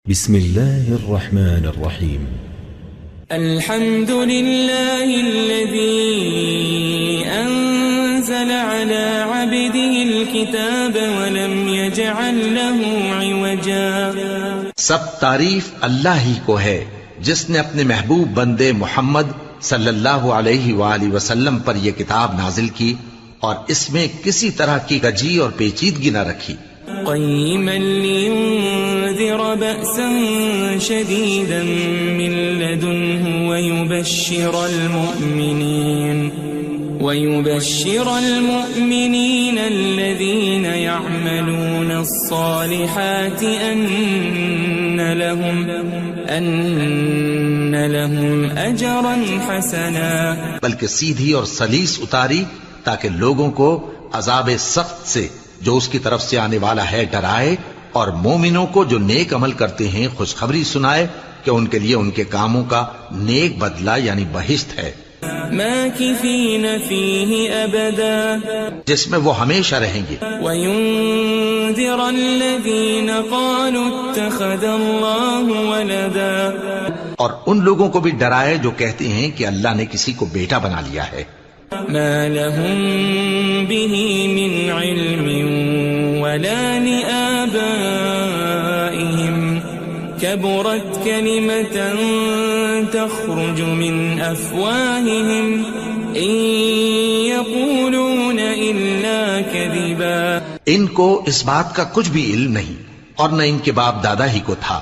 بسم الله الرحمن الرحيم. الحمد لله الذي أنزل على عبده الكتاب ولم يجعل له عوجا. سب تعریف اللہ ہی کو ہے جس نے اپنے محبوب بندے محمد صلی اللہ علیہ وآلہ وسلم پر یہ کتاب نازل کی اور اس میں کسی طرح کی کجی اور پیچیدگی نہ رکھی. قيما لينذر بأسا شديدا من لدنه ويبشر المؤمنين الذين يعملون الصالحات أن لهم أجرا حسنا. بلکہ سیدھی اور سلیس اتاری تاکہ لوگوں کو عذاب سخت سے جو اس کی طرف سے آنے والا ہے ڈرائے، اور مومنوں کو جو نیک عمل کرتے ہیں خوشخبری سنائے کہ ان کے لیے ان کے کاموں کا نیک بدلہ یعنی بہشت ہے، ماکثین فیہ ابدا، جس میں وہ ہمیشہ رہیں گے. وینذر الذین قالوا اتخذ اللہ ولدا، اور ان لوگوں کو بھی ڈرائے جو کہتے ہیں کہ اللہ نے کسی کو بیٹا بنا لیا ہے. ما لهم به من علم ولا لآبائهم كبرت كلمة تخرج من أفواههم إن يقولون إلا كذبا. ان کو اس بات کا کچھ بھی علم نہیں اور نہ ان کے باپ دادا ہی کو تھا.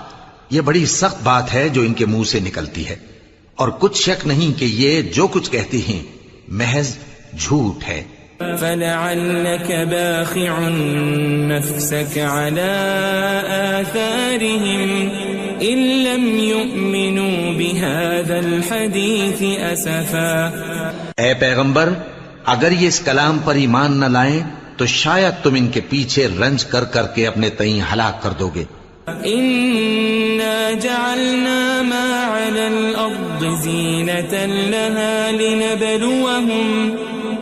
یہ بڑی سخت بات ہے جو ان کے منہ سے نکلتی ہے، اور کچھ شک نہیں کہ یہ جو کچھ کہتے ہیں محض جھوٹ ہے. فلعلك باخع نفسك على آثارهم إن لم يؤمنوا بهذا الحديث أسفا. اے پیغمبر، اگر یہ اس کلام پر ایمان نہ لائیں تو شاید تم ان کے پیچھے رنج کر کر کے اپنے تئیں ہلاک کر دو گے. إنا جعلنا ما على الأرض زينة لها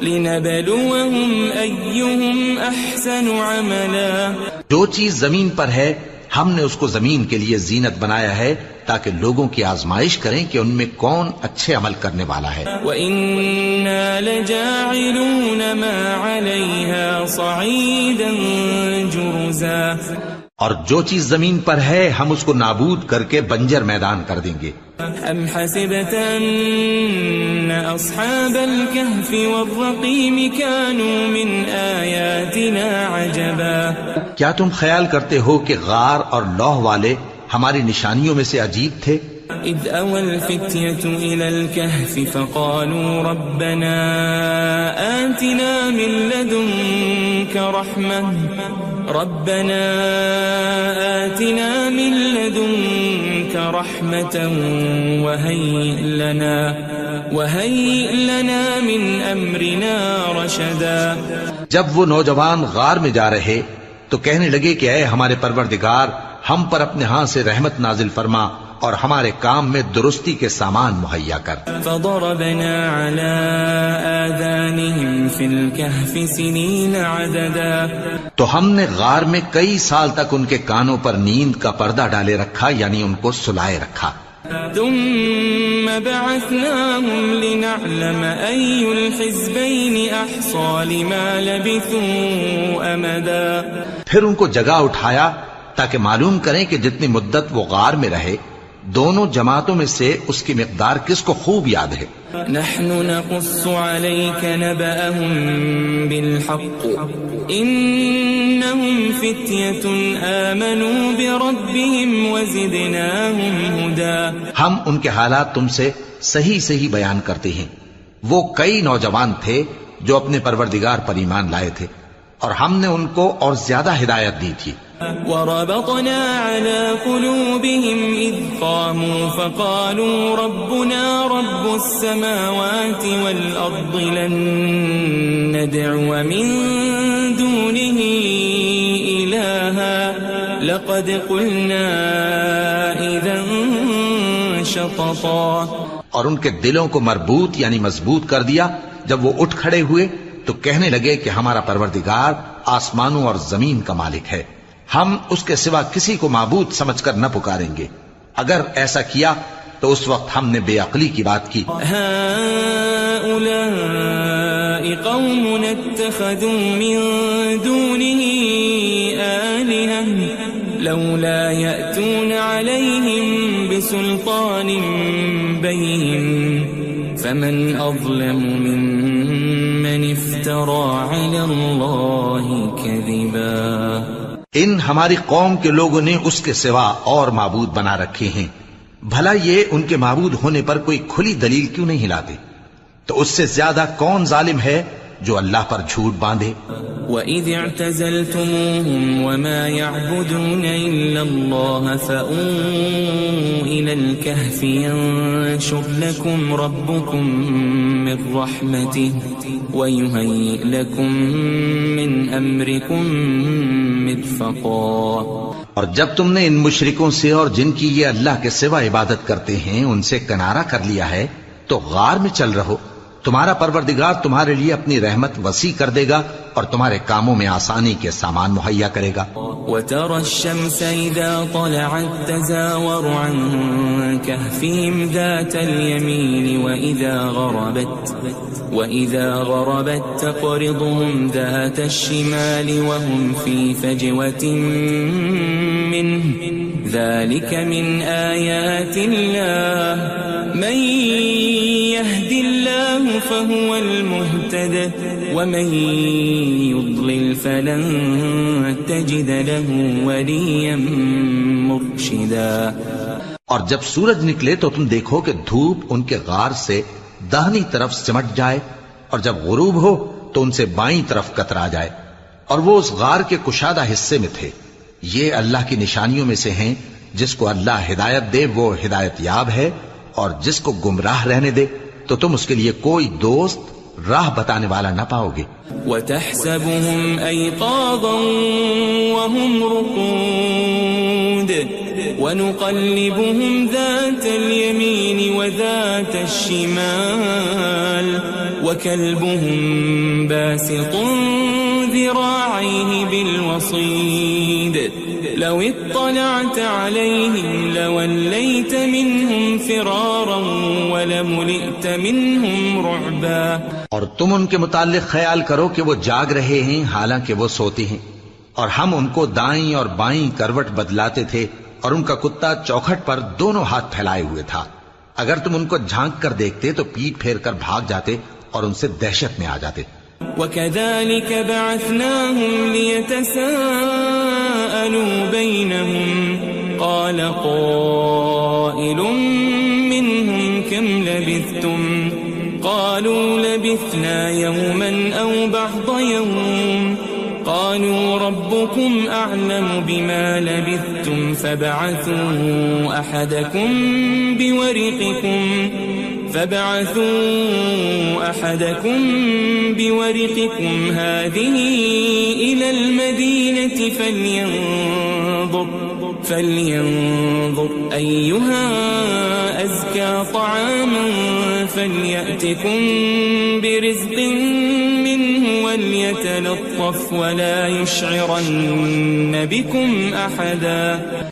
لنبلوهم أيهم أحسن عملا. جو چیز زمین پر ہے ہم نے اس کو زمین کے لیے زینت بنایا ہے تاکہ لوگوں کی آزمائش کریں کہ ان میں کون اچھے عمل کرنے والا ہے. وَإِنَّا لَجَاعِلُونَ مَا عَلَيْهَا صَعِيدًا جُرُزًا. اور جو چیز زمین پر ہے ہم اس کو نابود کر کے بنجر میدان کر دیں گے. ام حسبت ان اصحاب الكهف والرقيم كانوا من آیاتنا عجبا. کیا تم خیال کرتے ہو کہ غار اور لوح والے ہماری نشانیوں میں سے عجیب تھے؟ اذ اوى الفتية الى الكهف فقالوا ربنا آتنا من لدنك رحمة وهيئ لنا من امرنا رشدا. جب وہ نوجوان غار میں جا رہے تو کہنے لگے کہ اے ہمارے پروردگار، ہم پر اپنے ہاں سے رحمت نازل فرما اور ہمارے کام میں درستی کے سامان مہیا کر. فضربنا على آذانهم في الكهف سنين عددا. تو ہم نے غار میں کئی سال تک ان کے کانوں پر نیند کا پردہ ڈالے رکھا، یعنی ان کو سلائے رکھا. ثم بعثناهم لنعلم أي الحزبين أحصى لما لبثوا أمدا. پھر ان کو جگہ اٹھایا تاکہ معلوم کریں کہ جتنی مدت وہ غار میں رہے دونوں جماعتوں میں سے اس کی مقدار کس کو خوب یاد ہے. نحن نقص عليك نبأهم بالحق إنهم فتية آمنوا بربهم وزدناهم هدى. ہم ان کے حالات تم سے صحیح صحیح بیان کرتے ہیں. وہ کئی نوجوان تھے جو اپنے پروردگار پر ایمان لائے تھے اور ہم نے ان کو اور زیادہ ہدایت دی تھی. وربطنا على قلوبهم إذ قاموا فقالوا ربنا رب السماوات والأرض لن ندعو من دونه إلها لقد قلنا إذا شططا. اور ان کے دلوں کو مربوط یعنی مضبوط کر دیا. جب وہ اٹھ کھڑے ہوئے تو کہنے لگے کہ ہمارا پروردگار آسمانوں اور زمین کا مالک ہے، ہم اس کے سوا کسی کو معبود سمجھ کر نہ پکاریں گے. اگر ایسا کیا تو اس وقت ہم نے بے عقلی کی بات کی. هؤلاء قوم اتخذوا من دونه آلهة لولا يأتون عليهم بسلطان بين فمن أظلم ممن افترى على الله كذبا. ان ہماری قوم کے لوگوں نے اس کے سوا اور معبود بنا رکھے ہیں. بھلا یہ ان کے معبود ہونے پر کوئی کھلی دلیل کیوں نہیں ہلاتے؟ تو اس سے زیادہ کون ظالم ہے جو اللہ پر جھوٹ باندھے؟ وَإِذِ اعْتَزَلْتُمُوهُمْ وَمَا يَعْبُدُونَ إِلَّا اللَّهَ فَأْوُوا إِلَى الْكَهْفِ يَنشُرْ لَكُمْ رَبُّكُمْ مِنْ رَحْمَتِهِ وَيُهَيِّئْ لَكُمْ مِنْ أَمْرِكُمْ مِرْفَقًا. اور جب تم نے ان مشرکوں سے اور جن کی یہ اللہ کے سوا عبادت کرتے ہیں ان سے کنارہ کر لیا ہے تو غار میں چل رہو. تمہارا پروردگار تمہارے لیے اپنی رحمت وسیع کر دے گا اور تمہارے کاموں میں آسانی کے سامان مہیا کرے گا. وَتَرَى الشَّمْسَ إِذَا طَلَعَتْ تَزَاوَرُ عَنْ كَهْفِهِمْ ذَاتَ الْيَمِينِ وَإِذَا غَرَبَتْ تَقْرِضُهُمْ ذَاتَ الشِّمَالِ وَهُمْ فِي فَجْوَةٍ مِّنْهُ ذَلِكَ مِنْ آيَاتِ اللَّهِ مَنْ يَهْدِ اللَّهُ فَهُوَ الْمُهْتَدِ وَمَنْ يُضْلِلْ فَلَنْ تَجِدَ لَهُ وَلِيًّا مُرْشِدًا. اور جب سورج نکلے تو تم دیکھو کہ دھوپ ان کے غار سے داہنی طرف سمٹ جائے اور جب غروب ہو تو ان سے بائیں طرف کترا جائے اور وہ اس غار کے کشادہ حصے میں تھے. یہ اللہ کی نشانیوں میں سے ہیں. جس کو اللہ ہدایت دے وہ ہدایت یاب ہے اور جس کو گمراہ رہنے دے تو تم اس کے لیے کوئی دوست راہ بتانے والا نہ پاؤ گے. وَتَحْسَبُهُمْ أَيْقَاظًا وَهُمْ رُقُودٌ وَنُقَلِّبُهُمْ ذَاتَ الْيَمِينِ وَذَاتَ الشِّمَالِ وَكَلْبُهُمْ بَاسِطٌ ذِرَاعَيْهِ بِالْوَصِيدِ لَوِ اطَّلَعْتَ عَلَيْهِمْ لَوَلَّيْتَ مِنْهُمْ فِرَارًا وَلَمُلِئْتَ مِنْهُمْ رُعْبًا. اور تم ان کے متعلق خیال کرو کہ وہ جاگ رہے ہیں حالانکہ وہ سوتے ہیں اور ہم ان کو دائیں اور بائیں کروٹ بدلاتے تھے اور ان کا کتا چوکھٹ پر دونوں ہاتھ پھیلائے ہوئے تھا. اگر تم ان کو جھانک کر دیکھتے تو پیٹ پھیر کر بھاگ جاتے اور ان سے دہشت میں آ جاتے. وَكَذَلِكَ بَعَثْنَاهُمْ لِيَتَسَاءَلُوا بَيْنَهُمْ قَالَ قَائِلٌ مِّنْهُمْ كَمْ لَبِثْتُمْ قَالُوا لَبِثْنَا يَوْمًا أَوْ بَعْضَ يَوْمٍ قَالُوا رَبُّكُمْ أَعْلَمُ بِمَا لَبِثْتُمْ فَابْعَثُوا أَحَدَكُمْ بِوَرِقِكُمْ هَذِهِ إِلَى الْمَدِينَةِ فَلْيَنظُرْ أَيُّهَا أَزْكَى طَعَامًا فَلْيَأْتِكُمْ بِرِزْقٍ مِّنْهُ وَلْيَتَلَطَّفْ وَلَا يُشْعِرَنَّ بِكُمْ أَحَدًا.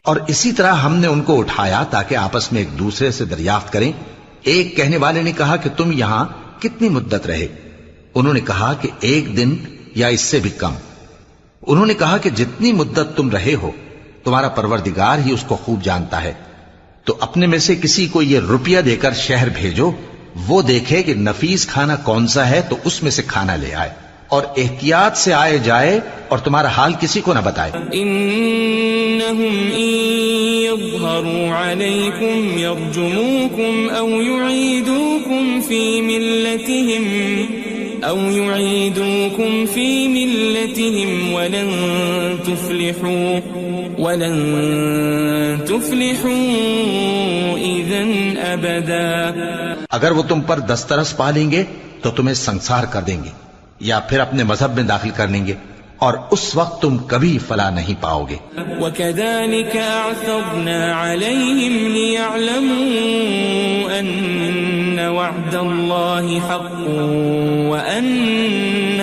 اور اسی طرح ہم نے ان کو اٹھایا تاکہ آپس میں ایک دوسرے سے دریافت کریں. ایک کہنے والے نے کہا کہ تم یہاں کتنی مدت رہے؟ انہوں نے کہا کہ 1 دن یا اس سے بھی کم. انہوں نے کہا کہ جتنی مدت تم رہے ہو تمہارا پروردگار ہی اس کو خوب جانتا ہے. تو اپنے میں سے کسی کو یہ روپیہ دے کر شہر بھیجو، وہ دیکھے کہ نفیس کھانا کون سا ہے تو اس میں سے کھانا لے آئے اور احتیاط سے آئے جائے اور تمہارا حال کسی کو نہ بتائے. انہم ان یظہروا علیکم یرجموکم او یعیدوکم فی ملتہم ولن تفلحوا اذن ابدا. اگر وہ تم پر دسترس پا لیں گے تو تمہیں سنسار کر دیں گے یا پھر اپنے مذہب میں داخل کر لیں گے اور اس وقت تم کبھی فلاح نہیں پاؤ گے. وَكَذَلِكَ أَعْثَرْنَا عَلَيْهِمْ لِيَعْلَمُوا أَنَّ وَعْدَ اللَّهِ حَقٌّ وَأَنَّ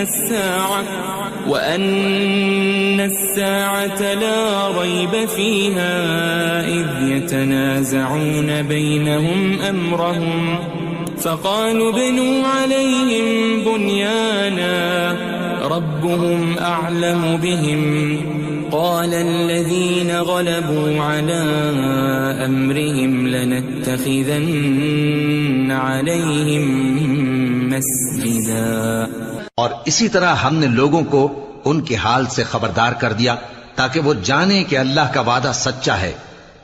وأن الساعة لا ريب فيها إذ يتنازعون بينهم أمرهم فقالوا ابنوا عليهم بنيانا ربهم أعلم بهم قال الذين غلبوا على أمرهم لنتخذن عليهم مسجدا. اور اسی طرح ہم نے لوگوں کو ان کے حال سے خبردار کر دیا تاکہ وہ جانیں کہ اللہ کا وعدہ سچا ہے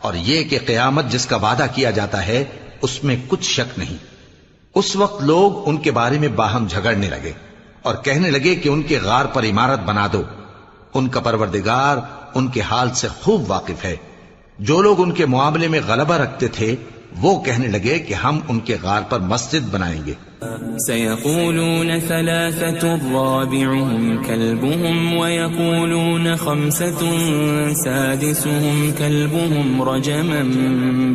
اور یہ کہ قیامت جس کا وعدہ کیا جاتا ہے اس میں کچھ شک نہیں. اس وقت لوگ ان کے بارے میں باہم جھگڑنے لگے اور کہنے لگے کہ ان کے غار پر عمارت بنا دو. ان کا پروردگار ان کے حال سے خوب واقف ہے. جو لوگ ان کے معاملے میں غلبہ رکھتے تھے وہ کہنے لگے کہ ہم ان کے غار پر مسجد بنائیں گے. سيقولون ثلاثة رابعهم كلبهم ويقولون خمسة سادسهم كلبهم رجما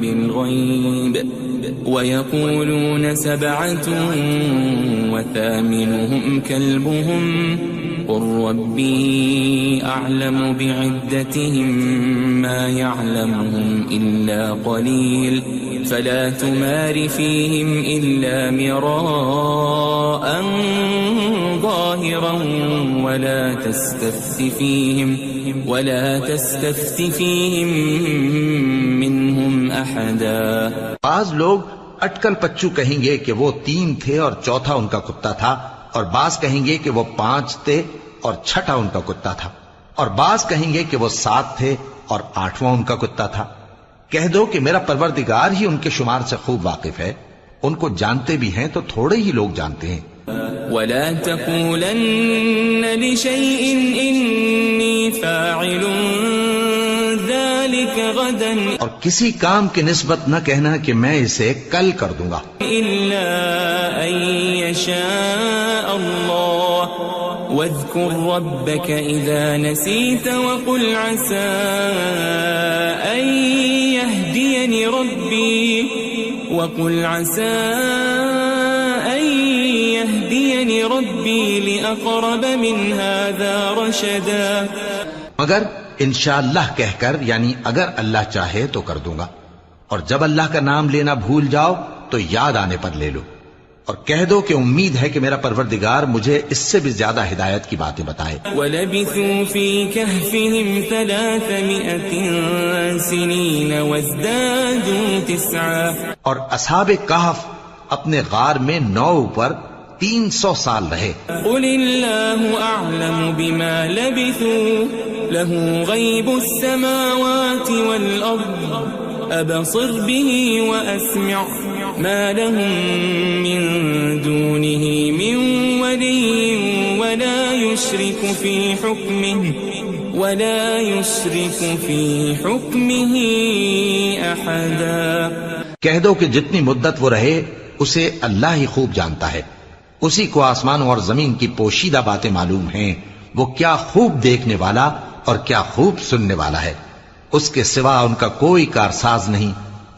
بالغيب ويقولون سبعة وثامنهم كلبهم قل ربي أعلم بعدتهم ما يعلمهم إلا قليل فلا تمار فيهم إلا مراء ظاهرا ولا تستفت فيهم منهم أحدا. بعض لوگ اٹکل پچو کہیں گے کہ وہ 3 تھے اور چوتھا ان کا کتا تھا، اور بعض کہیں گے کہ وہ 5 تھے اور چھٹا ان کا کتا تھا، اور بعض کہیں گے کہ وہ 7 تھے اور 8واں ان کا کتا تھا. کہہ دو کہ میرا پروردگار ہی ان کے شمار سے خوب واقف ہے. ان کو جانتے بھی ہیں تو تھوڑے ہی لوگ جانتے ہیں. ولا تقولن لشيء إني فاعل ذلك غدا اور کسی کام کی نسبت نہ کہنا کہ میں اسے کل کر دوں گا إلا أن يشاء الله واذكر ربك إذا نسيت وقل عسى أن يهديني ربي لأقرب من هذا رشدا. مگر انشاءاللہ کہہ کر، یعنی اگر اللہ چاہے تو کر دوں گا، اور جب اللہ کا نام لینا بھول جاؤ تو یاد آنے پر لے لو، اور کہہ دو کہ امید ہے کہ میرا پروردگار مجھے اس سے بھی زیادہ ہدایت کی باتیں بتائے. وَلَبِثُوا فِي كَهْفِهِمْ 300 سِنِينَ وَازْدَادُوا 9. اور اصحاب کہف اپنے غار میں 9 پر 300 سال رہے. قُلِ اللَّهُ أَعْلَمُ بِمَا لَبِثُوا لَهُ غَيْبُ السَّمَاوَاتِ وَالْأَرْضِ أَبْصِرْ بِهِ وَأَسْمِعْ مَا لَهُم مِّن دُونِهِ مِن وَلِيٍّ وَلَا يُشْرِكُ فِي حُكْمِهِ أَحَدًا. کہہ دو کہ جتنی مدت وہ رہے اسے اللہ ہی خوب جانتا ہے. اسی کو آسمانوں اور زمین کی پوشیدہ باتیں معلوم ہیں. وہ کیا خوب دیکھنے والا اور کیا خوب سننے والا ہے. اس کے سوا ان کا کوئی کارساز نہیں،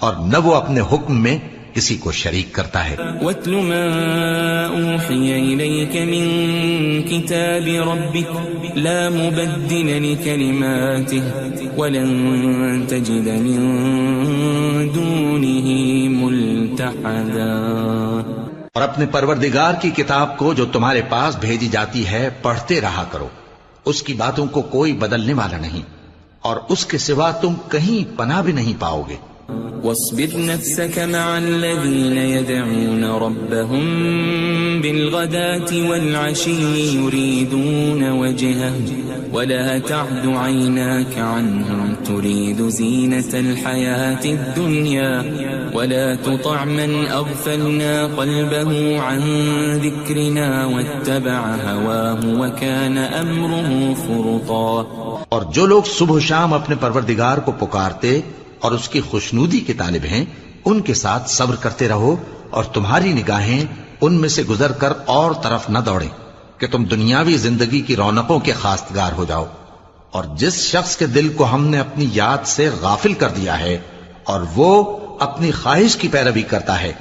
اور نہ وہ اپنے حکم میں کسی کو شریک کرتا ہے. وَاتْلُ مَا أُوحِيَ إِلَيْكَ مِن كِتَابِ رَبِّكَ لَا مُبَدِّلَ لِكَلِمَاتِهِ وَلَن تَجِدَ مِن دُونِهِ مُلْتَحَدًا. اور اپنے پروردگار کی کتاب کو جو تمہارے پاس بھیجی جاتی ہے پڑھتے رہا کرو. اس کی باتوں کو کوئی بدلنے والا نہیں، اور اس کے سوا تم کہیں پناہ بھی نہیں پاؤ گے. واصبر نفسك مع الذين يدعون ربهم بالغداة والعشي يريدون وجهه ولا تعد عيناك عنهم تريد زينة الحياة الدنيا ولا تطع من أغفلنا قلبه عن ذكرنا واتبع هواه وكان أمره فرطا. اور جو لوگ صبح و شام اپنے پروردگار کو پکارتے اور اس کی خوشنودی کے طالب ہیں ان کے ساتھ صبر کرتے رہو، اور تمہاری نگاہیں ان میں سے گزر کر اور طرف نہ دوڑیں کہ تم دنیاوی زندگی کی رونقوں کے خواستگار ہو جاؤ. اور جس شخص کے دل کو ہم نے اپنی یاد سے غافل کر دیا ہے اور وہ اپنی خواہش کی پیروی کرتا ہے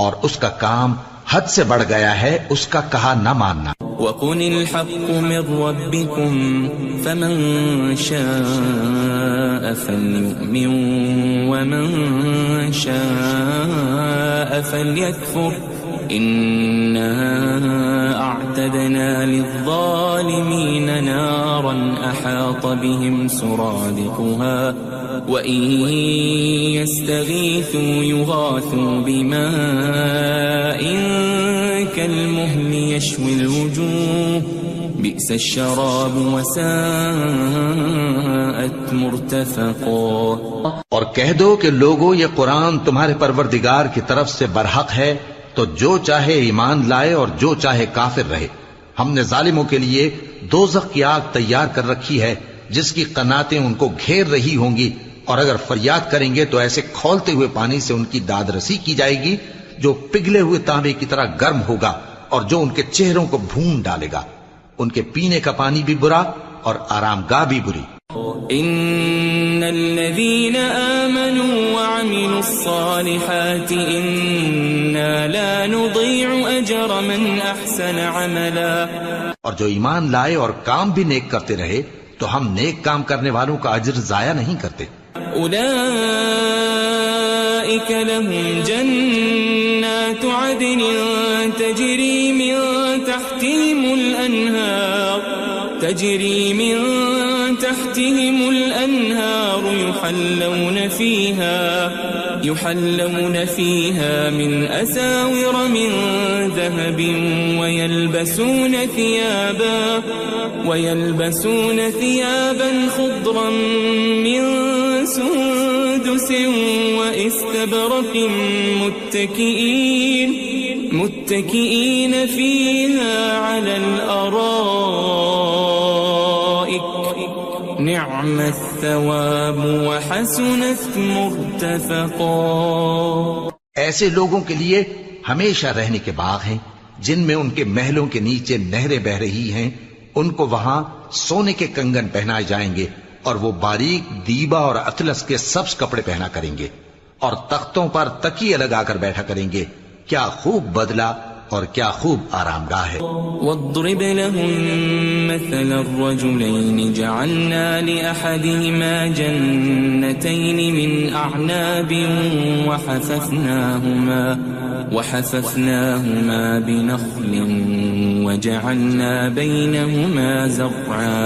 اور اس کا کام حد سے بڑھ گیا ہے اس کا کہا نہ ماننا۔ وَقُلِ الْحَقُّ مِنْ رَبِّكُمْ فَمَنْ شَاءَ فَلْيُؤْمِنْ وَمَنْ شَاءَ فَلْيَكْفُرْ إِنَّا أَعْتَدْنَا لِلظَّالِمِينَ نَارًا أَحَاطَ بِهِمْ سُرَادِقُهَا وَإِنْ يَسْتَغِيثُوا يُغَاثُوا بِمَاءٍ كَالْمُهْلِ يَشْوِي الْوُجُوهَ بِئْسَ الشَّرَابُ وَسَاءَتْ مُرْتَفَقًا۔ اور کہہ دو کہ لوگو یہ قرآن تمہارے پروردگار کی طرف سے برحق ہے، تو جو چاہے ایمان لائے اور جو چاہے کافر رہے۔ ہم نے ظالموں کے لیے دوزخ کی آگ تیار کر رکھی ہے جس کی قناتیں ان کو گھیر رہی ہوں گی، اور اگر فریاد کریں گے تو ایسے کھولتے ہوئے پانی سے ان کی داد رسی کی جائے گی جو پگھلے ہوئے تانبے کی طرح گرم ہوگا اور جو ان کے چہروں کو بھون ڈالے گا۔ ان کے پینے کا پانی بھی برا اور آرام گاہ بھی بری۔ ان الذين آمنوا وعملوا الصالحات انا لا نضيع اجر من احسن عملا۔ اور جو ایمان لائے اور کام بھی نیک کرتے رہے تو ہم نیک کام کرنے والوں کا اجر ضائع نہیں کرتے۔ اولئك لهم جنات عدن تجري من تحتهم الأنهار يحلون فيها من أساور من ذهب ويلبسون ثيابا خضرا من سندس واستبرق متكئين فيها على الأرائك نعم الثواب وحسنت مرتفقا۔ ایسے لوگوں کے لیے ہمیشہ رہنے کے باغ ہیں جن میں ان کے محلوں کے نیچے نہریں بہ رہی ہیں، ان کو وہاں سونے کے کنگن پہنائے جائیں گے اور وہ باریک دیبا اور اطلس کے سبز کپڑے پہنا کریں گے اور تختوں پر تکیے لگا کر بیٹھا کریں گے۔ کیا خوب بدلہ اور کیا خوب آرام گاہ ہے۔ واضرب لهم مثل الرجلين جعلنا لأحدهما جنتين من أعناب وحففناهما بنخل وجعلنا بينهما زرعا۔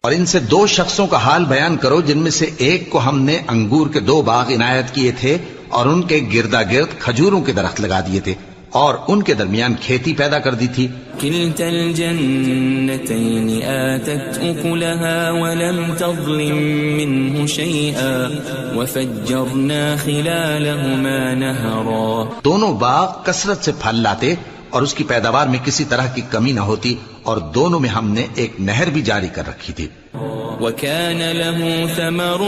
اور ان سے دو شخصوں کا حال بیان کرو جن میں سے ایک کو ہم نے انگور کے 2 باغ عنایت کیے تھے اور ان کے گردا گرد کھجوروں کے درخت لگا دیے تھے اور ان کے درمیان کھیتی پیدا کر دی تھی۔ كلتا الجنتين آتت أكلها ولم تظلم منه شيئا وفجرنا خلالهما نهرا۔ دونوں باغ کثرت سے پھل لاتے اور اس کی پیداوار میں کسی طرح کی کمی نہ ہوتی، اور دونوں میں ہم نے ایک نہر بھی جاری کر رکھی تھی۔ وكان له ثمر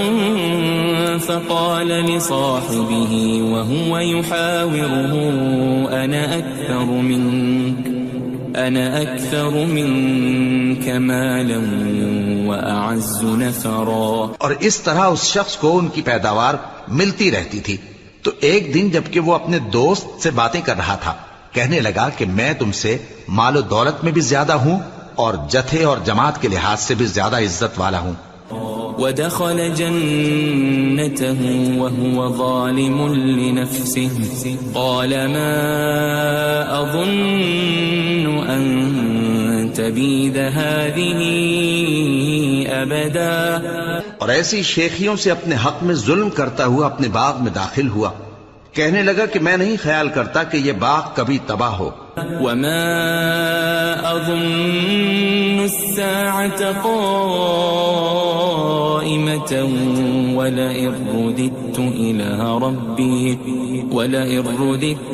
فقال لصاحبه وهو يحاوره أنا أكثر منك مالا وأعز نفرا۔ اور اس طرح اس شخص کو ان کی پیداوار ملتی رہتی تھی، تو ایک دن جبکہ وہ اپنے دوست سے باتیں کر رہا تھا کہنے لگا کہ میں تم سے مال و دولت میں بھی زیادہ ہوں اور جتھے اور جماعت کے لحاظ سے بھی زیادہ عزت والا ہوں۔ ودخل جنته وهو ظالم لنفسه قال ما أظن أن تبيد هذه أبدا۔ اور ایسی شیخیوں سے اپنے حق میں ظلم کرتا ہوا اپنے باغ میں داخل ہوا، کہنے لگا کہ میں نہیں خیال کرتا کہ یہ باغ کبھی تباہ ہو۔ وما أظن الساعة قائمة ولئن رددت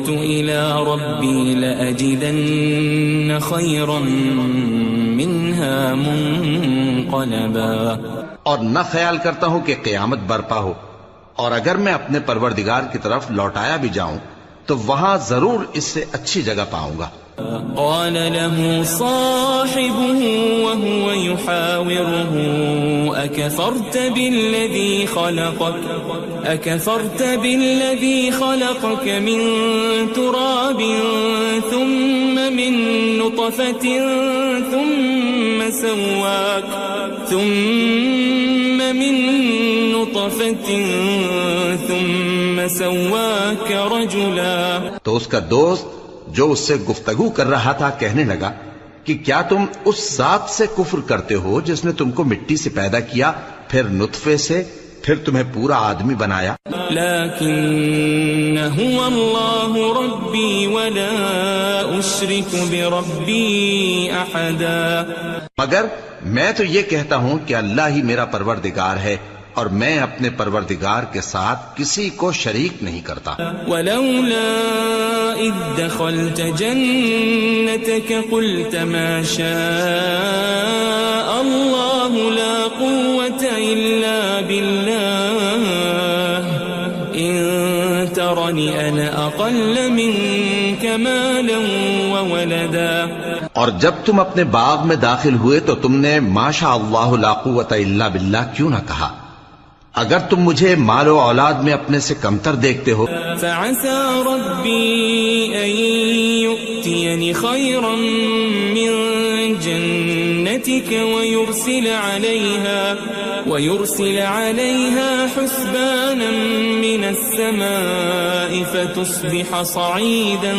إلى ربي لأجدن خيرا منها منقلبا۔ اور نہ خیال کرتا ہوں کہ قیامت برپا ہو، اور اگر میں اپنے پروردگار کی طرف لوٹایا بھی جاؤں تو وہاں ضرور اس سے اچھی جگہ پاؤں گا۔ قال له صاحبه وهو يحاوره أكفرت بالذي خلقك أكفرت بالذي خلقك من تراب ثم من نطفة ثم سواك رجلا. تو اس کا دوست جو اس سے گفتگو کر رہا تھا کہنے لگا کہ کیا تم اس ذات سے کفر کرتے ہو جس نے تم کو مٹی سے پیدا کیا، پھر نطفے سے، پھر تمہیں پورا آدمی بنایا. لیکن هو اللہ ربی ولا اشرک بربی احدا. مگر میں تو یہ کہتا ہوں کہ اللہ ہی میرا پروردگار ہے اور میں اپنے پروردگار کے ساتھ کسی کو شریک نہیں کرتا. ولولا اذ دخلت جنتك قلت ما شاء الله لا قوة الا بالله ان ترني انا اقل منك مالا وولدا. اور جب تم اپنے باغ میں داخل ہوئے تو تم نے ما شاء اللہ لا قوت الا باللہ کیوں نہ کہا؟ اگر تم مجھے مال و اولاد میں اپنے سے کمتر دیکھتے ہو. فعسى ربي أن يؤتيني خيرا من جنتك ويرسل عليها حسبانا من السماء فتصبح صعيدا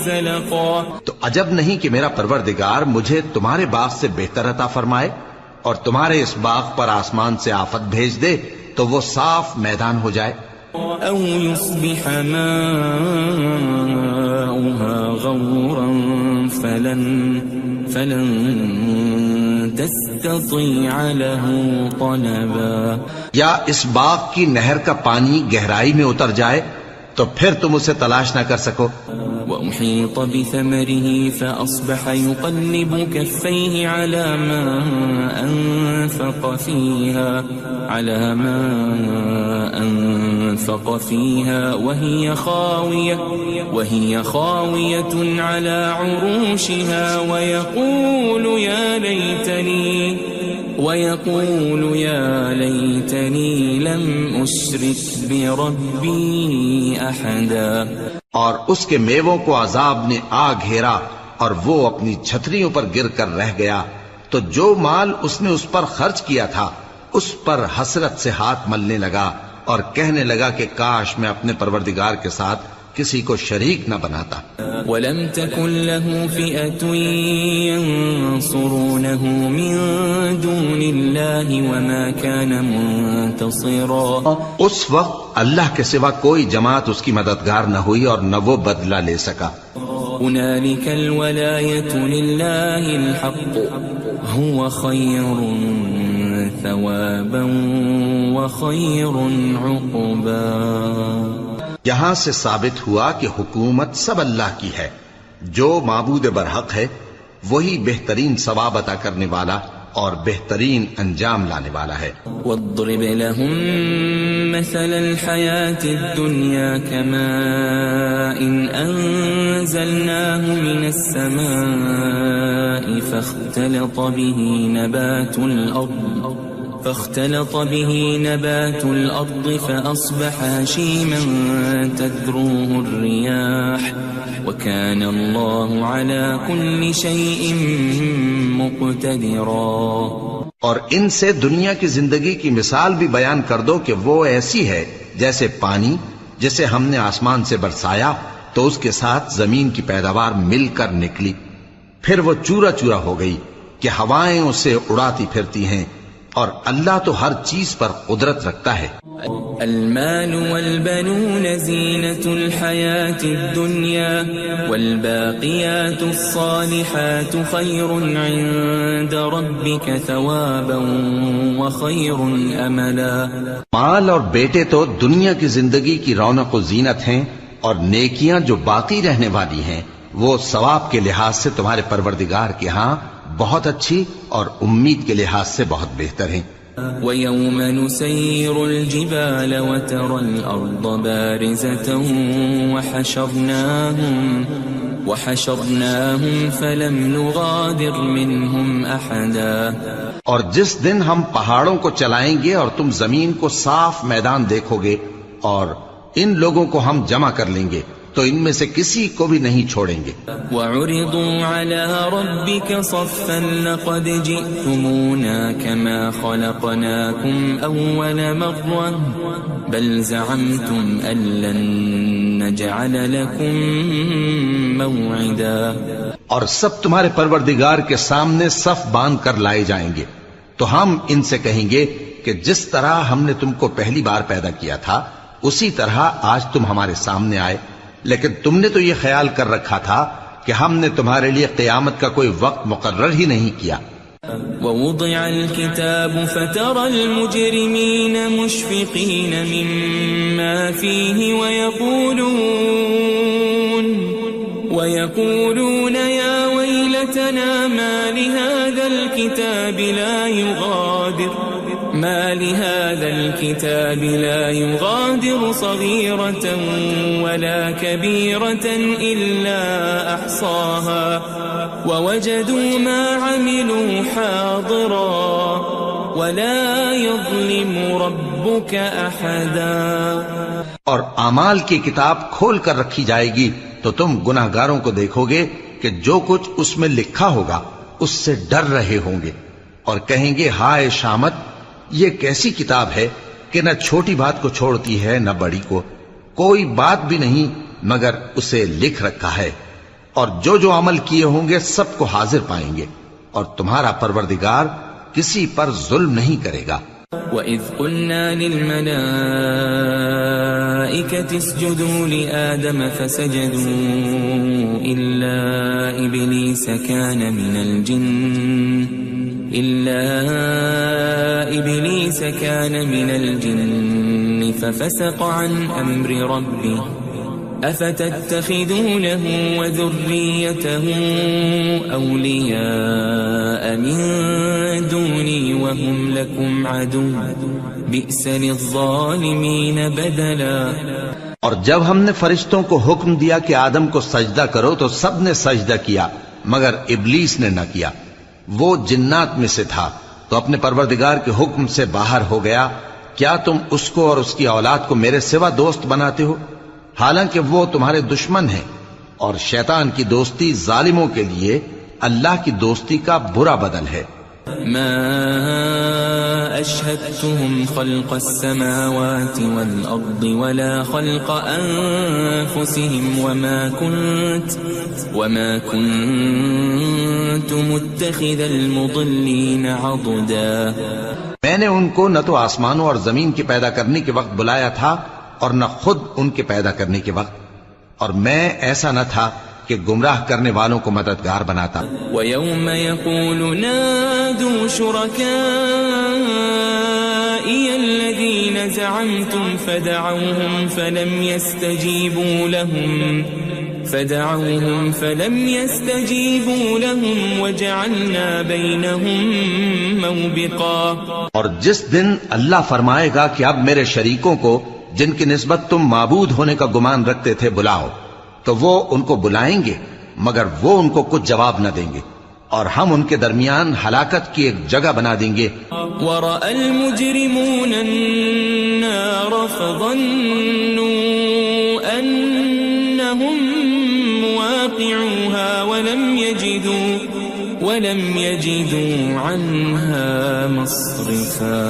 زلقا. تو عجب نہیں کہ میرا پروردگار مجھے تمہارے باغ سے بہتر عطا فرمائے اور تمہارے اس باغ پر آسمان سے آفت بھیج دے تو وہ صاف میدان ہو جائے. او يصبح ماؤها غورا فلن تستطيع له طلبا. یا اس باغ کی نہر کا پانی گہرائی میں اتر جائے تو پھر تم اسے تلاش نہ کر سکو. وأحيط بثمره فأصبح يقلب كفيه على ما أنفق فيها وهي خاوية على عروشها ويقول يا ليتني لم أشرك بربي أحدا. اور اس کے میووں کو عذاب نے آ گھیرا اور وہ اپنی چھتریوں پر گر کر رہ گیا، تو جو مال اس نے اس پر خرچ کیا تھا اس پر حسرت سے ہاتھ ملنے لگا اور کہنے لگا کہ کاش میں اپنے پروردگار کے ساتھ کسی کو شریک نہ بناتا. وَلَمْ تَكُنْ لَهُ فِئَةٌ يَنصُرُونَهُ مِن دُونِ اللَّهِ وَمَا كَانَ مُنتَصِرًا. اس وقت اللہ کے سوا کوئی جماعت اس کی مددگار نہ ہوئی اور نہ وہ بدلہ لے سکا. هُنَالِكَ الْوَلَایَةُ لِلَّهِ الْحَقُّ هُوَ خَيْرٌ ثَوَابًا وَخَيْرٌ عُقْبًا. یہاں سے ثابت ہوا کہ حکومت سب اللہ کی ہے، جو معبود برحق ہے وہی بہترین ثواب عطا کرنے والا اور بہترین انجام لانے والا ہے. وَاضْرِبْ لَهُم مَّثَلَ الْحَيَاةِ الدُّنْيَا كَمَاءٍ أَنزَلْنَاهُ مِنَ السَّمَاءِ فاختلط به نبات الأرض فأصبح هشيما تذروه الرياح وكان الله على كل شيء مقتدرا. اور ان سے دنیا کی زندگی کی مثال بھی بیان کر دو کہ وہ ایسی ہے جیسے پانی جسے ہم نے آسمان سے برسایا تو اس کے ساتھ زمین کی پیداوار مل کر نکلی، پھر وہ چورا چورا ہو گئی کہ ہوائیں اسے اڑاتی پھرتی ہیں، اور اللہ تو ہر چیز پر قدرت رکھتا ہے. المال والبنون زینة الحیاة الدنیا والباقیات الصالحات خیر عند ربک ثوابا وخیر املا. مال اور بیٹے تو دنیا کی زندگی کی رونق و زینت ہیں، اور نیکیاں جو باقی رہنے والی ہیں وہ ثواب کے لحاظ سے تمہارے پروردگار کے ہاں بہت اچھی اور امید کے لحاظ سے بہت بہتر ہیں. وَيَوْمَ نُسَيِّرُ الْجِبَالَ وَتَرَى الْأَرْضَ بَارِزَةً وَحَشَرْنَاهُمْ فَلَمْ نُغَادِرْ مِنْهُمْ أَحَدًا. اور جس دن ہم پہاڑوں کو چلائیں گے اور تم زمین کو صاف میدان دیکھو گے اور ان لوگوں کو ہم جمع کر لیں گے تو ان میں سے کسی کو بھی نہیں چھوڑیں گے. وَعُرِضُوا عَلَى رَبِّكَ صَفًّا لَقَدْ جِئْتُمُونَا كَمَا خَلَقْنَاكُمْ أَوَّلَ مَرَّةٍ بَلْ زَعَمْتُمْ أَن لَّن نَّجْعَلَ لَكُم مَّوْعِدًا. اور سب تمہارے پروردگار کے سامنے صف باندھ کر لائے جائیں گے تو ہم ان سے کہیں گے کہ جس طرح ہم نے تم کو پہلی بار پیدا کیا تھا اسی طرح آج تم ہمارے سامنے آئے، لیکن تم نے تو یہ خیال کر رکھا تھا کہ ہم نے تمہارے لیے قیامت کا کوئی وقت مقرر ہی نہیں کیا. وَوُضِعَ الْكِتَابُ فَتَرَى الْمُجْرِمِينَ مُشْفِقِينَ مِمَّا فِيهِ وَيَقُولُونَ يَا وَيْلَتَنَا مَا لِهَذَا الْكِتَابِ لَا يُغَادِرُ صَغِيرَةً وَلَا كَبِيرَةً إِلَّا أَحْصَاهَا وَوَجَدُوا مَا عَمِلُوا حَاضِرًا وَلَا يَظْلِمُ رَبُّكَ أَحَدًا. اور اعمال کی کتاب کھول کر رکھی جائے گی تو تم گناہگاروں کو دیکھو گے کہ جو کچھ اس میں لکھا ہوگا اس سے ڈر رہے ہوں گے اور کہیں گے ہائے شامت، یہ کیسی کتاب ہے کہ نہ چھوٹی بات کو چھوڑتی ہے نہ بڑی کو، کوئی بات بھی نہیں مگر اسے لکھ رکھا ہے، اور جو جو عمل کیے ہوں گے سب کو حاضر پائیں گے، اور تمہارا پروردگار کسی پر ظلم نہیں کرے گا. وَإِذْ قُلْنَا لِلْمَلَائِكَةِ اسْجُدُوا لِآدَمَ فَسَجَدُوا إِلَّا إِبْلِيسَ كَانَ مِنَ الْجِنِّ فَفَسَقَ عَنْ أَمْرِ رَبِّهِ أَفَتَتَّخِذُونَهُ وَذُرِّيَّتَهُ أَوْلِيَاءَ مِن دُونِي وَهُمْ لَكُمْ عَدُوٌّ بِئْسَ لِلظَّالِمِينَ بَدَلًا. اور جب ہم نے فرشتوں کو حکم دیا کہ آدم کو سجدہ کرو تو سب نے سجدہ کیا مگر ابلیس نے نہ کیا، وہ جنات میں سے تھا تو اپنے پروردگار کے حکم سے باہر ہو گیا. کیا تم اس کو اور اس کی اولاد کو میرے سوا دوست بناتے ہو حالانکہ وہ تمہارے دشمن ہیں، اور شیطان کی دوستی ظالموں کے لیے اللہ کی دوستی کا برا بدل ہے. ما أشهدتهم خلق السماوات والأرض ولا خلق أنفسهم وما كنت متخذ المضلين عضدا. میں نے ان کو نہ تو آسمانوں اور زمین کے پیدا کرنے کے وقت بلایا تھا اور نہ خود ان کے پیدا کرنے کے وقت، اور میں ایسا نہ تھا کہ گمراہ کرنے والوں کو مددگار بناتا. وَيَوْمَ يَقُولُ نَادُوا شُرَكَائِيَ الَّذِينَ زَعَمْتُمْ فَدَعَوْهُمْ فَلَمْ يَسْتَجِيبُوا لَهُمْ وَجَعَلْنَا بَيْنَهُمْ مَوْبِقًا. اور جس دن اللہ فرمائے گا کہ اب میرے شریکوں کو جن کی نسبت تم معبود ہونے کا گمان رکھتے تھے بلاؤ، تو وہ ان کو بلائیں گے مگر وہ ان کو کچھ جواب نہ دیں گے، اور ہم ان کے درمیان ہلاکت کی ایک جگہ بنا دیں گے. وَرَأَى الْمُجْرِمُونَ النَّارَ فَظَنُّوا أَنَّهُمْ مُوَاقِعُوهَا وَلَمْ يَجِدُوا عَنْهَا مَصْرِفًا.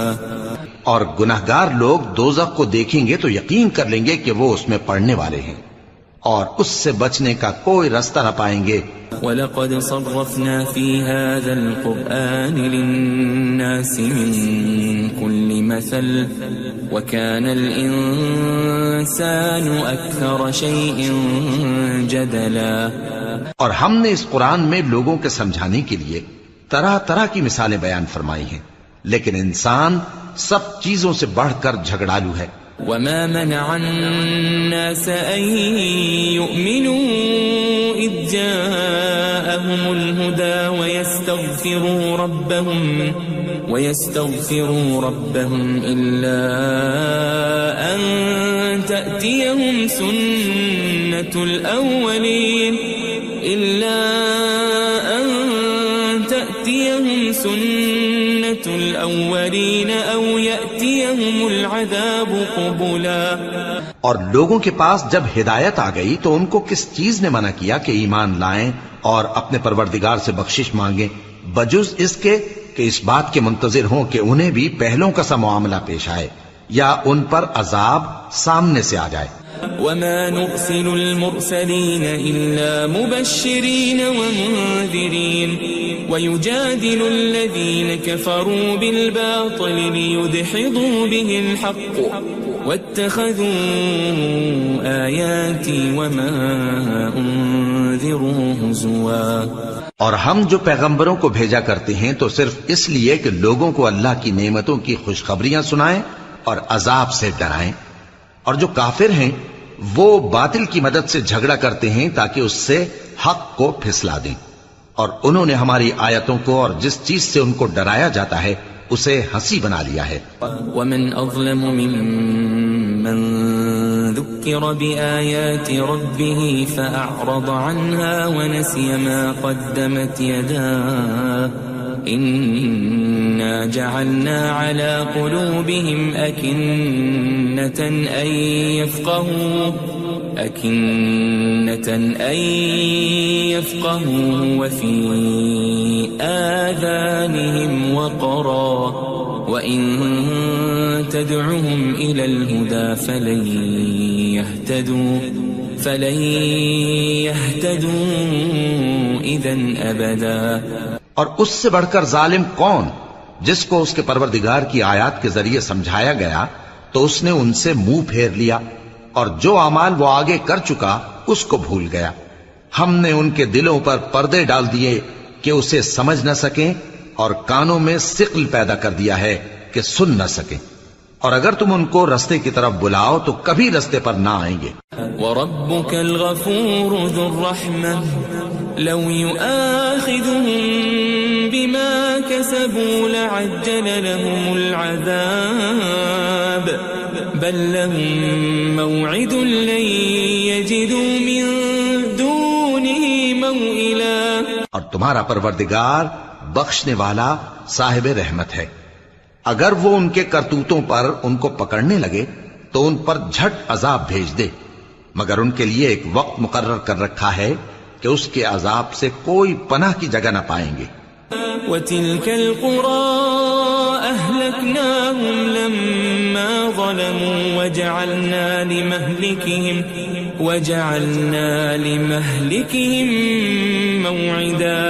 اور گناہگار لوگ دوزخ کو دیکھیں گے تو یقین کر لیں گے کہ وہ اس میں پڑنے والے ہیں اور اس سے بچنے کا کوئی راستہ نہ پائیں گے. وَلَقَدْ صَرَّفْنَا فِي هَذَا الْقُرْآنِ لِلنَّاسِ مِنْ كُلِّ مَثَلٍ وَكَانَ الْإِنسَانُ أَكْثَرَ شَيْءٍ جَدَلًا. اور ہم نے اس قرآن میں لوگوں کے سمجھانے کے لیے طرح طرح کی مثالیں بیان فرمائی ہیں، لیکن انسان سب چیزوں سے بڑھ کر جھگڑالو ہے. وَمَا مَنَعَ النَّاسَ أَن يُؤْمِنُوا إِذْ جَاءَهُمُ الْهُدَى وَيَسْتَغْفِرُوا رَبَّهُمْ إِلَّا أَن تَأْتِيَهُمْ سُنَّةُ الْأَوَّلِينَ أَوْ يَأْتِيَهُمُ يأتيهم العذاب قبلا. اور لوگوں کے پاس جب ہدایت آ گئی تو ان کو کس چیز نے منع کیا کہ ایمان لائیں اور اپنے پروردگار سے بخشش مانگیں، بجز اس کے کہ اس بات کے منتظر ہوں کہ انہیں بھی پہلوں کا سا معاملہ پیش آئے یا ان پر عذاب سامنے سے آ جائے. وما نرسل المرسلين إلا مبشرين ومنذرين ويجادل الذين كفروا بالباطل ليدحضوا به الحق واتخذوا آياتي وما أنذروا هزوا. اور ہم جو پیغمبروں کو بھیجا کرتے ہیں تو صرف اس لیے کہ لوگوں کو اللہ کی نعمتوں کی خوشخبریاں سنائیں اور عذاب سے ڈرائیں، اور جو کافر ہیں وہ باطل کی مدد سے جھگڑا کرتے ہیں تاکہ اس سے حق کو پھسلا دیں، اور انہوں نے ہماری آیتوں کو اور جس چیز سے ان کو ڈرایا جاتا ہے اسے ہنسی بنا لیا ہے. ومن أظلم ممن ذكر بآيات ربه فأعرض عنها ونسي ما قدمت يداه إنا جعلنا على قلوبهم أكنة أن يفقهوا وفي آذانهم وقرا وإن تدعهم إلى الهدى فلن يهتدوا إذا أبدا. اور اس سے بڑھ کر ظالم کون جس کو اس کے پروردگار کی آیات کے ذریعے سمجھایا گیا تو اس نے ان سے منہ پھیر لیا، اور جو اعمال وہ آگے کر چکا اس کو بھول گیا. ہم نے ان کے دلوں پر پردے ڈال دیے کہ اسے سمجھ نہ سکیں، اور کانوں میں ثقل پیدا کر دیا ہے کہ سن نہ سکیں، اور اگر تم ان کو رستے کی طرف بلاؤ تو کبھی رستے پر نہ آئیں گے. وَرَبُّكَ الْغَفُورُ ذُو الرَّحْمَةِ لَوْ يُؤَاخِذُهُم بِمَا كَسَبُوا لَعَجَّلَ لَهُمُ الْعَذَابَ بَل لَّهُم مَّوْعِدٌ لَّن يَجِدُوا مِن دُونِهِ مَوْئِلًا. اور تمہارا پروردگار بخشنے والا صاحب رحمت ہے، اگر وہ ان کے کرتوتوں پر ان کو پکڑنے لگے تو ان پر جھٹ عذاب بھیج دے، مگر ان کے لیے ایک وقت مقرر کر رکھا ہے کہ اس کے عذاب سے کوئی پناہ کی جگہ نہ پائیں گے. وَتِلْكَ الْقُرَىٰ أَهْلَكْنَاهُمْ لَمَّا ظَلَمُوا وَجَعَلْنَا لِمَهْلِكِهِمْ مَوْعِدًا.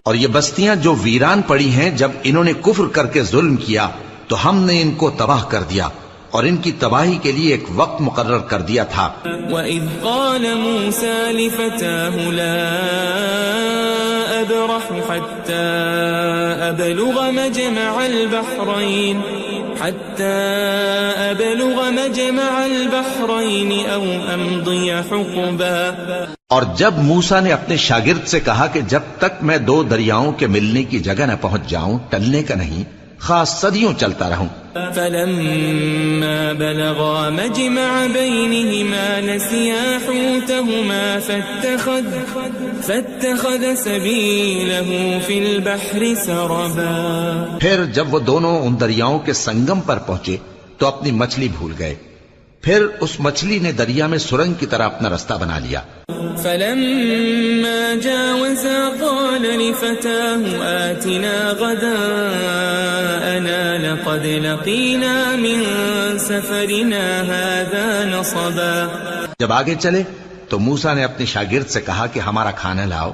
اور یہ بستیاں جو ویران پڑی ہیں جب انہوں نے کفر کر کے ظلم کیا تو ہم نے ان کو تباہ کر دیا، اور ان کی تباہی کے لیے ایک وقت مقرر کر دیا تھا. وَإِذْ قَالَ مُوسَىٰ لِفَتَاهُ لَا أَبْرَحُ حَتَّىٰ أَبْلُغَ مَجْمَعَ الْبَحْرَيْنِ أَوْ أَمْضِيَ حُقُبًا. اور جب موسیٰ نے اپنے شاگرد سے کہا کہ جب تک میں دو دریاؤں کے ملنے کی جگہ نہ پہنچ جاؤں ٹلنے کا نہیں، خاص صدیوں چلتا رہوں. فَلَمَّا بَلَغَا مَجْمَعَ بَيْنِهِمَا نَسِيَا حُوتَهُمَا فَاتَّخَذَ سَبِيلَهُ فِي الْبَحْرِ سَرَبًا. پھر جب وہ دونوں ان دریاؤں کے سنگم پر پہنچے تو اپنی مچھلی بھول گئے، پھر اس مچھلی نے دریا میں سرنگ کی طرح اپنا رستہ بنا لیا. فَلَمَّا جَاوَزَا قَالَ لِفَتَاهُ آتِنَا غَدَاءَنَا لَقَدْ لَقِينَا مِن سَفَرِنَا هَٰذَا نَصَبًا. جب آگے چلے تو موسیٰ نے اپنے شاگرد سے کہا کہ ہمارا کھانا لاؤ،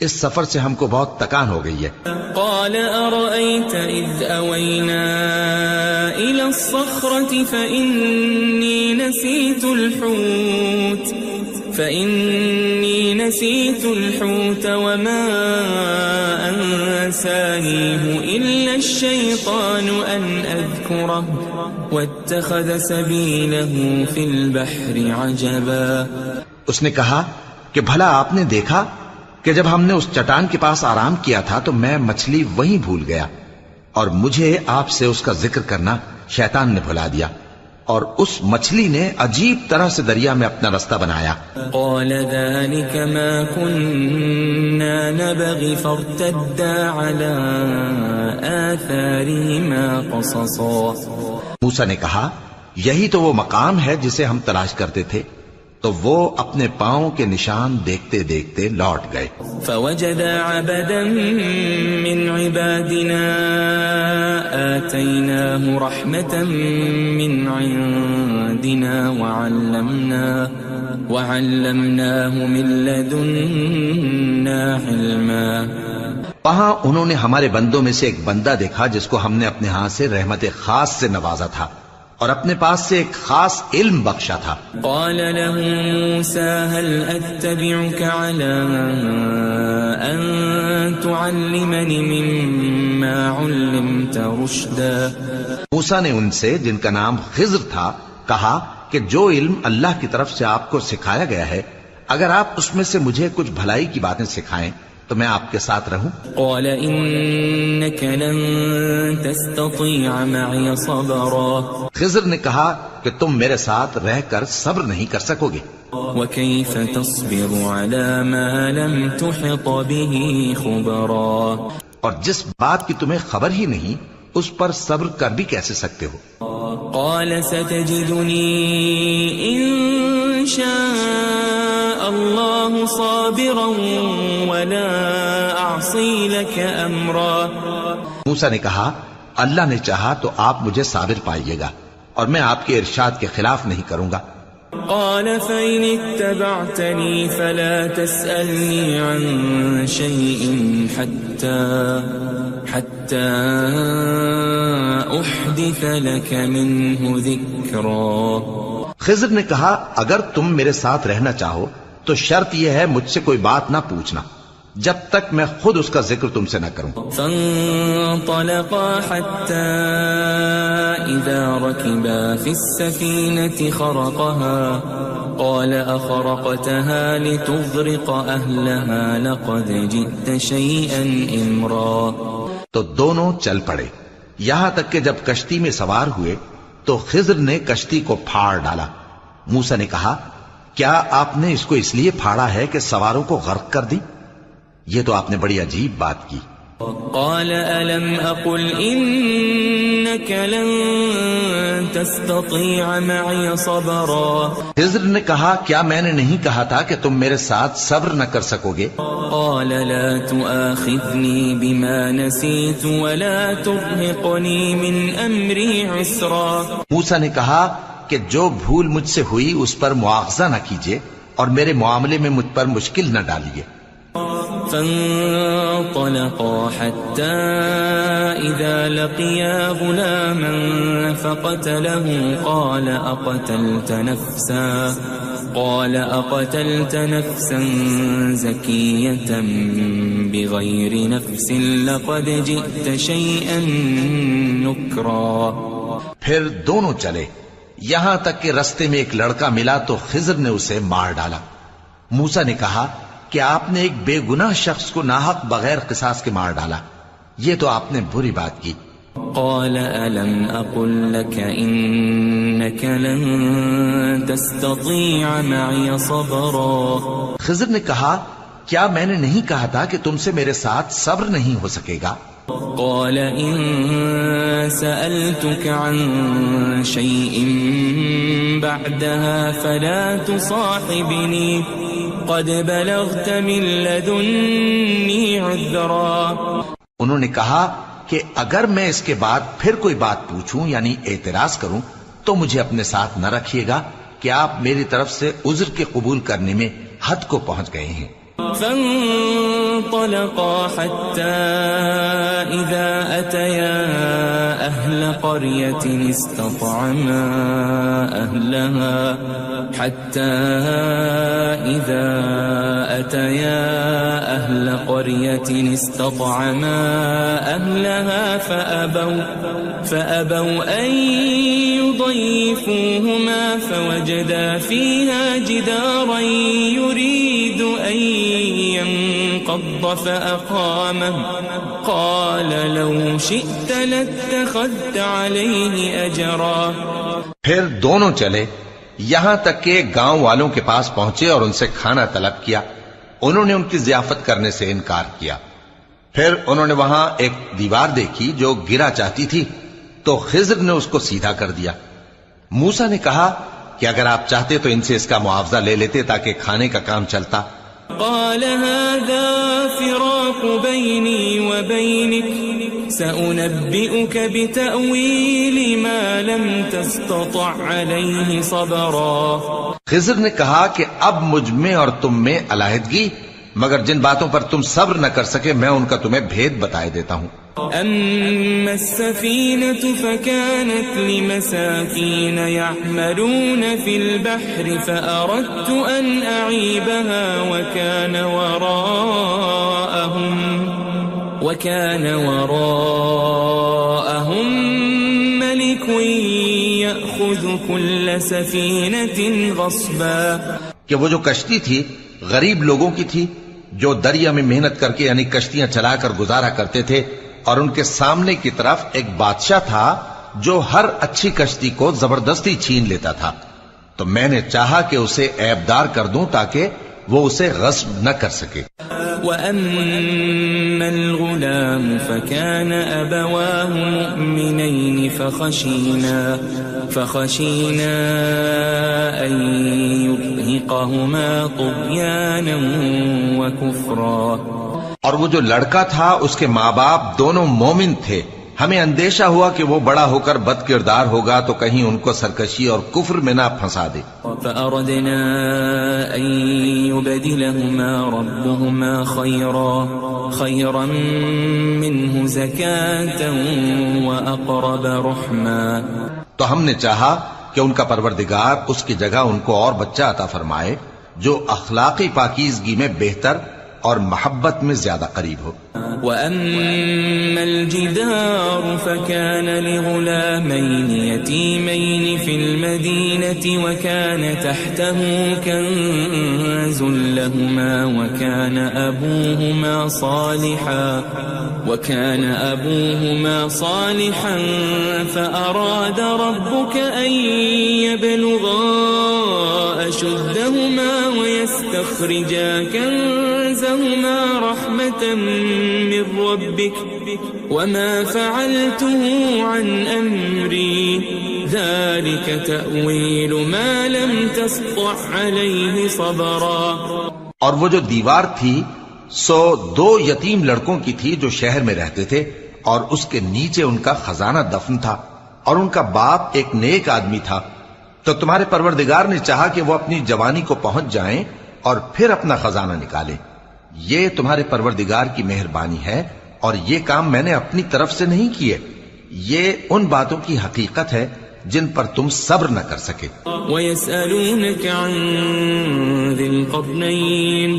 اس سفر سے ہم کو بہت تکان ہو گئی ہے. قال أرأيت إذ أوينا إلى الصخرة فإني نسيت الحوت وما أنسانيه إلا الشيطان أن أذكره واتخذ سبيله في البحر عجبا. اس نے کہا کہ بھلا آپ نے دیکھا کہ جب ہم نے اس چٹان کے پاس آرام کیا تھا تو میں مچھلی وہیں بھول گیا، اور مجھے آپ سے اس کا ذکر کرنا شیطان نے بھلا دیا، اور اس مچھلی نے عجیب طرح سے دریا میں اپنا رستہ بنایا. قال ذلك ما كنا نبغي فارتدا على آثارهما قصصا. موسیٰ نے کہا یہی تو وہ مقام ہے جسے ہم تلاش کرتے تھے. تو وہ اپنے پاؤں کے نشان دیکھتے دیکھتے لوٹ گئے. فوجد عبدا من عبادنا آتيناه رحمة من عندنا وعلمناه من لدنا علما. وہاں انہوں نے ہمارے بندوں میں سے ایک بندہ دیکھا جس کو ہم نے اپنے ہاں سے رحمت خاص سے نوازا تھا اور اپنے پاس سے ایک خاص علم بخشا تھا. قال له موسى هل أتبعك على أن تعلمني مما علمت رشدا. موسیٰ نے ان سے جن کا نام خضر تھا کہا کہ جو علم اللہ کی طرف سے آپ کو سکھایا گیا ہے اگر آپ اس میں سے مجھے کچھ بھلائی کی باتیں سکھائیں تو میں آپ کے ساتھ رہوں. قال إنك لن تستطيع معي صبرا. خضر نے کہا کہ تم میرے ساتھ رہ کر صبر نہیں کر سکو گے. وكيف تصبر على ما لم تحط به خبرا. اور جس بات کی تمہیں خبر ہی نہیں اس پر صبر کر بھی کیسے سکتے ہو. قال ستجدني إن شاء الله صابرا ولا أعصي لك أمرا. موسیٰ نے کہا اللہ نے چاہا تو آپ مجھے صابر پائیے گا اور میں آپ کے ارشاد کے خلاف نہیں کروں گا. قال فإن اتبعتني فلا تسألني عن شيء حتى أحدث لك منه ذكرا. خضر نے کہا اگر تم میرے ساتھ رہنا چاہو تو شرط یہ ہے مجھ سے کوئی بات نہ پوچھنا جب تک میں خود اس کا ذکر تم سے نہ کروں. فانطلقا حتى إذا ركبا في السفينة خرقها قال أخرقتها لتغرق أهلها لقد جئت شيئا إمرا. تو دونوں چل پڑے یہاں تک کہ جب کشتی میں سوار ہوئے تو خضر نے کشتی کو پھاڑ ڈالا. موسیٰ نے کہا کیا آپ نے اس کو اس لیے پھاڑا ہے کہ سواروں کو غرق کر دی؟ یہ تو آپ نے بڑی عجیب بات کی. قال ألم أقل إنك لن تستطيع معي صبرا. خضر نے کہا کیا میں نے نہیں کہا تھا کہ تم میرے ساتھ صبر نہ کر سکو گے؟ قال لا تؤاخذني بما نسيت ولا ترهقني من أمري عسرا. موسیٰ نے کہا کہ جو بھول مجھ سے ہوئی اس پر مواخذہ نہ کیجیے اور میرے معاملے میں مجھ پر مشکل نہ ڈالیے. فانطلقا حتى إذا لقيا غلاما فقتله قال أقتلت نفسا زكية بغير نفس لقد جئت شيئا نكرا. پھر دونوں چلے یہاں تک کہ رستے میں ایک لڑکا ملا تو خضر نے اسے مار ڈالا. موسیٰ نے کہا کہ آپ نے ایک بے گناہ شخص کو ناحق بغیر قصاص کے مار ڈالا. یہ تو آپ نے بری بات کی. قال ألم أقل لك إنك لن تستطيع معي صبرا. خضر نے کہا کیا میں نے نہیں کہا تھا کہ تم سے میرے ساتھ صبر نہیں ہو سکے گا؟ قال إن سألتك عن شيء بعدها فلا تصاحبني قد بلغت من لدني عذرا. انہوں نے کہا کہ اگر میں اس کے بعد پھر کوئی بات پوچھوں یعنی اعتراض کروں تو مجھے اپنے ساتھ نہ رکھیے گا کہ آپ میری طرف سے عذر کے قبول کرنے میں حد کو پہنچ گئے ہیں. فانطلقا حتى إذا أتيا أهل قرية استطعما أهلها فأبوا أن يضيفوهما فوجدا فيها جدارا يريد أن ينقض فأقامه قال لو شئت لاتخذت عليه أجرا. پھر دونوں چلے یہاں تک کہ گاؤں والوں کے پاس پہنچے اور ان سے کھانا طلب کیا. انہوں نے ان کی ضیافت کرنے سے انکار کیا. پھر انہوں نے وہاں ایک دیوار دیکھی جو گرا چاہتی تھی تو خضر نے اس کو سیدھا کر دیا۔ موسیٰ نے کہا کہ اگر آپ چاہتے تو ان سے اس کا معاوضہ لے لیتے تاکہ کھانے کا کام چلتا۔ قال هذا فراق بيني وبينك سأنبئك بتأويل ما لم تستطع عليه صبرا۔ خضر نے کہا کہ اب مجھ میں اور تم میں علیحدگی، مگر جن باتوں پر تم صبر نہ کر سکے میں ان کا تمہیں بھید بتائے دیتا ہوں۔ أما السفينة فكانت لمساكين يعملون في البحر فأردت أن أعيبها وكان وراءهم ملك يأخذ كل سفينة غصبا، کہ وہ جو کشتی تھی غریب لوگوں کی تھی جو دریا میں محنت کر کے یعنی کشتیاں چلا کر گزارا کرتے تھے، اور ان کے سامنے کی طرف ایک بادشاہ تھا جو ہر اچھی کشتی کو زبردستی چھین لیتا تھا، تو میں نے چاہا کہ اسے عیبدار کر دوں تاکہ وہ اسے غصب نہ کر سکے۔ وأما الغلام فكان أبواه مؤمنين فخشينا أن يرهقهما طغيانا وكفرا۔ اور وہ جو لڑکا تھا اس کے ماں باپ دونوں مومن تھے، ہمیں اندیشہ ہوا کہ وہ بڑا ہو کر بد کردار ہوگا تو کہیں ان کو سرکشی اور کفر میں نہ پھنسا دے۔ فأردنا أن يبدلهما ربهما خيرا منه زكاة وأقرب رحما۔ تو ہم نے چاہا کہ ان کا پروردگار اس کی جگہ ان کو اور بچہ عطا فرمائے جو اخلاقی پاکیزگی میں بہتر اور محبت میں زیادہ قریب ہو۔ وأما الجدار فكان لغلامين يتيمين في المدينة وكان تحته كنز لهما وكان أبوهما صالحا فأراد ربك أن يبلغا أشدهما ويستخرجا كنزهما رحمة من ربك وما فعلته عن أمري ذلك تأويل ما لم تسطع عليه صبرا۔ اور وہ جو دیوار تھی سو 2 یتیم لڑکوں کی تھی جو شہر میں رہتے تھے، اور اس کے نیچے ان کا خزانہ دفن تھا، اور ان کا باپ ایک نیک آدمی تھا۔ تو تمہارے پروردگار نے چاہا کہ وہ اپنی جوانی کو پہنچ جائیں اور پھر اپنا خزانہ نکالے۔ یہ تمہارے پروردگار کی مہربانی ہے، اور یہ کام میں نے اپنی طرف سے نہیں کیے، یہ ان باتوں کی حقیقت ہے جن پر تم صبر نہ کر سکے۔ وَيَسْأَلُونَكَ عَنْ ذِي الْقَرْنَيْنِ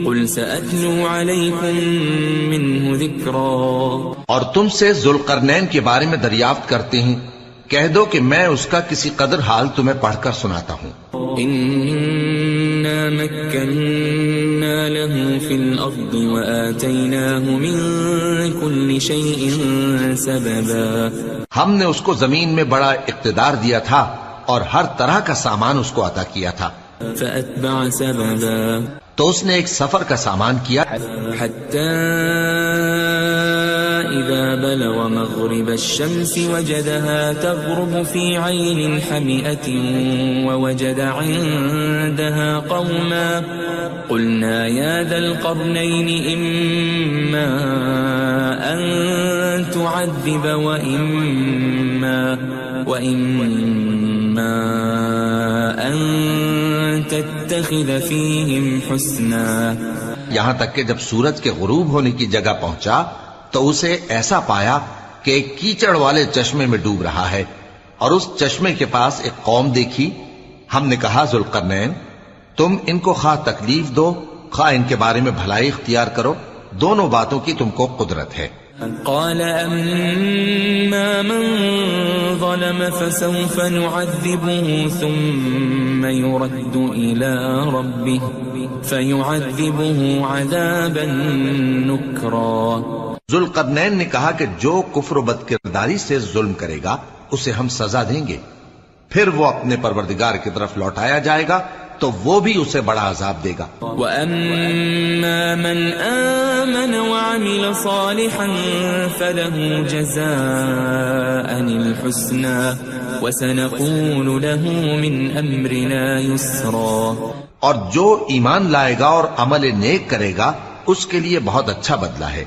قُلْ سَأَتْلُو عَلَيْكُمْ مِنْهُ ذِكْرًا۔ اور تم سے ذوالقرنین کے بارے میں دریافت کرتے ہیں، کہہ دو کہ میں اس کا کسی قدر حال تمہیں پڑھ کر سناتا ہوں۔ إِنَّا مَكَّنَّا لَهُ فِي الْأَرْضِ وَآتَيْنَاهُ مِنْ كُلِّ شَيْءٍ سَبَبًا۔ ہم نے اس کو زمین میں بڑا اقتدار دیا تھا اور ہر طرح کا سامان اس کو عطا کیا تھا۔ فَأَتْبَعَ سَبَبًا، تو اس نے ایک سفر کا سامان کیا، حَتَّى إِذَا بَلَغَ مَغْرِبَ الشَّمْسِ وَجَدَهَا تَغْرُبُ فِي عَيْنٍ حَمِئَةٍ وَوَجَدَ عِندَهَا قَوْمًا قُلْنَا يَا ذَا الْقَرْنَيْنِ إِمَّا أَن تُعَذِّبَ وَإِمَّا أَن تَتَّخِذَ فِيهِمْ حُسْنًا۔ یہاں تک کہ جب سورج کے غروب ہونے کی جگہ پہنچا تو اسے ایسا پایا کہ ایک کیچڑ والے چشمے میں ڈوب رہا ہے، اور اس چشمے کے پاس ایک قوم دیکھی۔ ہم نے کہا ذوالقرنین، تم ان کو خواہ تکلیف دو خواہ ان کے بارے میں بھلائی اختیار کرو، دونوں باتوں کی تم کو قدرت ہے۔ قال أما من ظلم فسوف نعذبه ثم يرد إلى ربه فيعذبه عذابا نكرا۔ ذوالقرنین نے کہا کہ جو کفر و بد کرداری سے ظلم کرے گا اسے ہم سزا دیں گے، پھر وہ اپنے پروردگار کی طرف لوٹایا جائے گا تو وہ بھی اسے بڑا عذاب دے گا. وَأَمَّا مَنْ آمَنَ وَعَمِلَ صَالِحًا فَلَهُ جَزَاءً الْحُسْنَى وَسَنَقُولُ لَهُ مِنْ أَمْرِنَا يُسْرًا. اور جو ایمان لائے گا اور عمل نیک کرے گا اس کے لیے بہت اچھا بدلہ ہے،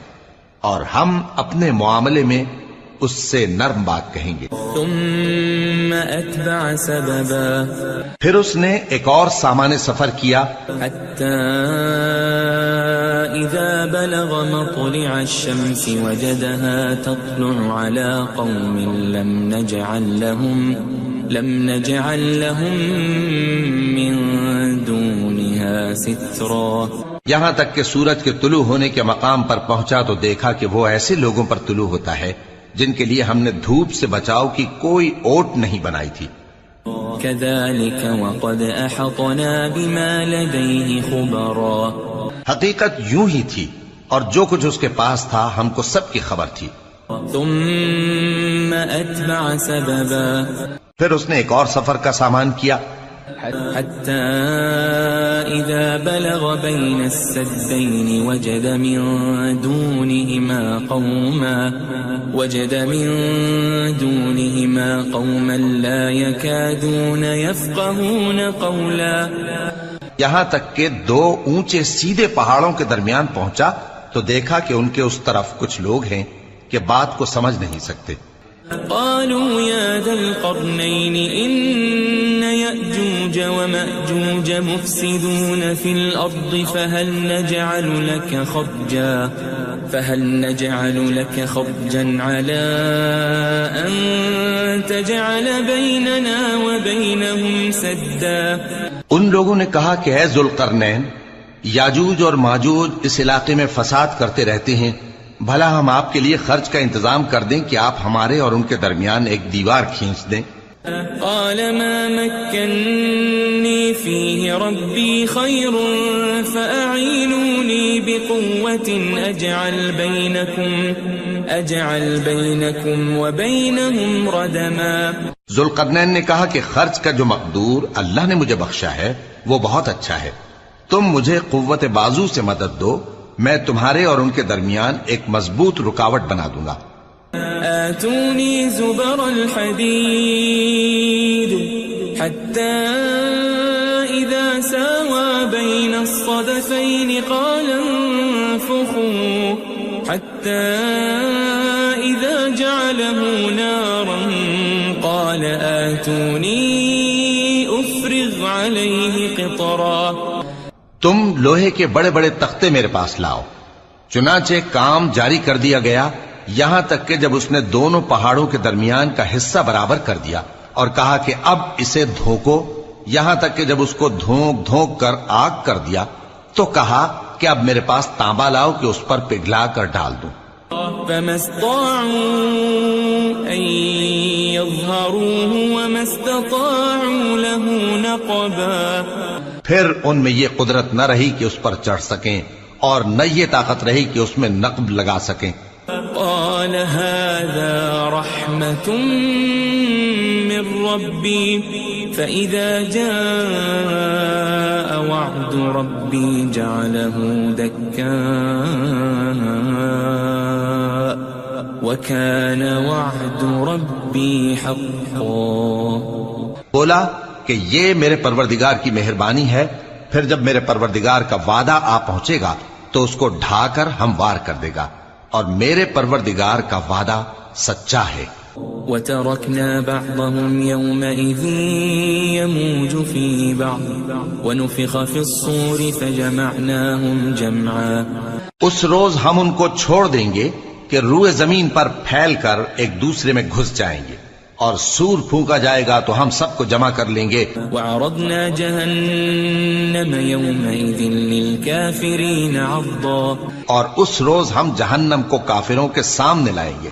اور ہم اپنے معاملے میں اس سے نرم بات کہیں گے. ثم اتبع سببا. پھر اس نے ایک اور سامان سفر کیا حتى اذا بلغ مطلع الشمس وجدها تطلع على قوم لم نجعل لهم من دونها سترا. یہاں تک کہ سورج کے طلوع ہونے کے مقام پر پہنچا تو دیکھا کہ وہ ایسے لوگوں پر طلوع ہوتا ہے جن کے لیے ہم نے دھوپ سے بچاؤ کی کوئی اوٹ نہیں بنائی تھی. كذلك وقد احطنا بما لديه خبرا. حقیقت یوں ہی تھی اور جو کچھ اس کے پاس تھا ہم کو سب کی خبر تھی. ثم اتبع سببا. پھر اس نے ایک اور سفر کا سامان کیا حتى إذا بلغ بين السدين وجد من دونهما قوما لا يكادون يفقهون قولا. یہاں تک کہ دو اونچے سیدھے پہاڑوں کے درمیان پہنچا تو دیکھا کہ ان کے اس طرف کچھ لوگ ہیں کہ بات کو سمجھ نہیں سکتے. قالوا يا ذا القرنين إن يأجوج ومأجوج مفسدون في الأرض فهل نجعل لك خرجا على أن تجعل بيننا وبينهم سدا. ان لوگوں نے کہا کہ اے ذوالقرنین، یاجوج اور ماجوج اس علاقے میں فساد کرتے رہتے ہیں، بھلا ہم آپ کے لیے خرچ کا انتظام کر دیں کہ آپ ہمارے اور ان کے درمیان ایک دیوار کھینچ دیں. قال ما مكنني فيه ربي خير فأعينوني بقوة أجعل بينكم وبينهم ردما. ذوالقرنین نے کہا کہ خرچ کا جو مقدور اللہ نے مجھے بخشا ہے وہ بہت اچھا ہے، تم مجھے قوت بازو سے مدد دو، میں تمہارے اور ان کے درمیان ایک مضبوط رکاوٹ بنا دوں گا. آتوني زبر الحديد حتى إذا ساوى بين الصدفين قال انفخوا حتى إذا جعله نارا قال آتوني أفرغ عليه قطرا. تم لوہے کے بڑے بڑے تختے میرے پاس لاؤ. چنانچہ کام جاری کر دیا گیا یہاں تک کہ جب اس نے دونوں پہاڑوں کے درمیان کا حصہ برابر کر دیا اور کہا کہ اب اسے دھوکو، یہاں تک کہ جب اس کو دھونک دھونک کر آگ کر دیا تو کہا کہ اب میرے پاس تانبا لاؤ کہ اس پر پگھلا کر ڈال دوں. فما استطاعوا أن يظهروه وما استطاعوا له نقبا. پھر ان میں یہ قدرت نہ رہی کہ اس پر چڑھ سکیں اور نہ یہ طاقت رہی کہ اس میں نقب لگا سکیں. قال هذا رحمة من ربي فإذا جاء وعد ربي جعله دكا وكان وعد ربي حقا. بولا کہ یہ میرے پروردگار کی مہربانی ہے، پھر جب میرے پروردگار کا وعدہ آ پہنچے گا تو اس کو ڈھا کر ہموار کر دے گا، اور میرے پروردگار کا وعدہ سچا ہے. وَتَرَكْنَا بَعْضَهُمْ يَوْمَئِذٍ يَمُوجُ فِي بَعْضٍ وَنُفِخَ فِي الصُّورِ فَجَمَعْنَاهُمْ جَمْعًا. اس روز ہم ان کو چھوڑ دیں گے کہ روئے زمین پر پھیل کر ایک دوسرے میں گھس جائیں گے، اور سور پھونکا جائے گا تو ہم سب کو جمع کر لیں گے. وَعَرَضْنَا جَهَنَّمَ يَوْمَئِذٍ لِلْكَافِرِينَ عَرْضًا. اور اس روز ہم جہنم کو کافروں کے سامنے لائیں گے.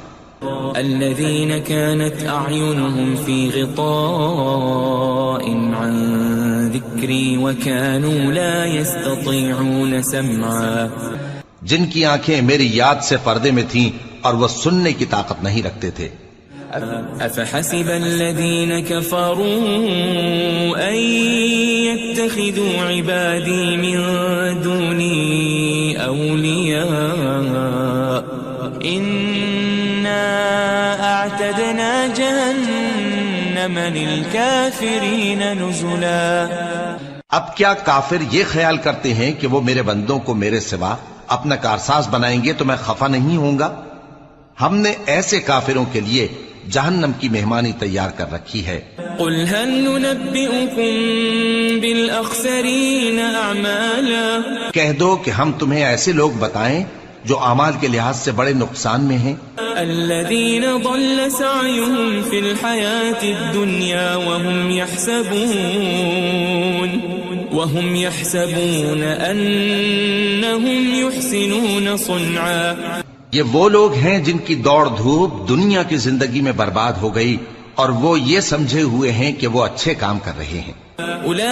الذين كانت أعينهم في غطاء عن ذكري وكانوا لا يستطيعون سمعا. جن کی آنکھیں میری یاد سے پردے میں تھیں اور وہ سننے کی طاقت نہیں رکھتے تھے. أفحسب الذين كفروا أن اتخذوا عبادي من دوني أولياء إنا أعتدنا جهنم للكافرين نزلا. اب کیا کافر یہ خیال کرتے ہیں کہ وہ میرے بندوں کو میرے سوا اپنا کارساز بنائیں گے تو میں خفا نہیں ہوں گا؟ ہم نے ایسے کافروں کے لیے جہنم کی مہمانی تیار کر رکھی ہے. قل هل ننبئكم بالأخسرين أعمالا. کہہ دو کہ ہم تمہیں ایسے لوگ بتائیں جو اعمال کے لحاظ سے بڑے نقصان میں ہیں. الذين ضل سعيهم في الحياة الدنيا وهم يحسبون أنهم يحسنون صنعا. یہ وہ لوگ ہیں جن کی دوڑ دھوپ دنیا کی زندگی میں برباد ہو گئی اور وہ یہ سمجھے ہوئے ہیں کہ وہ اچھے کام کر رہے ہیں. أولئك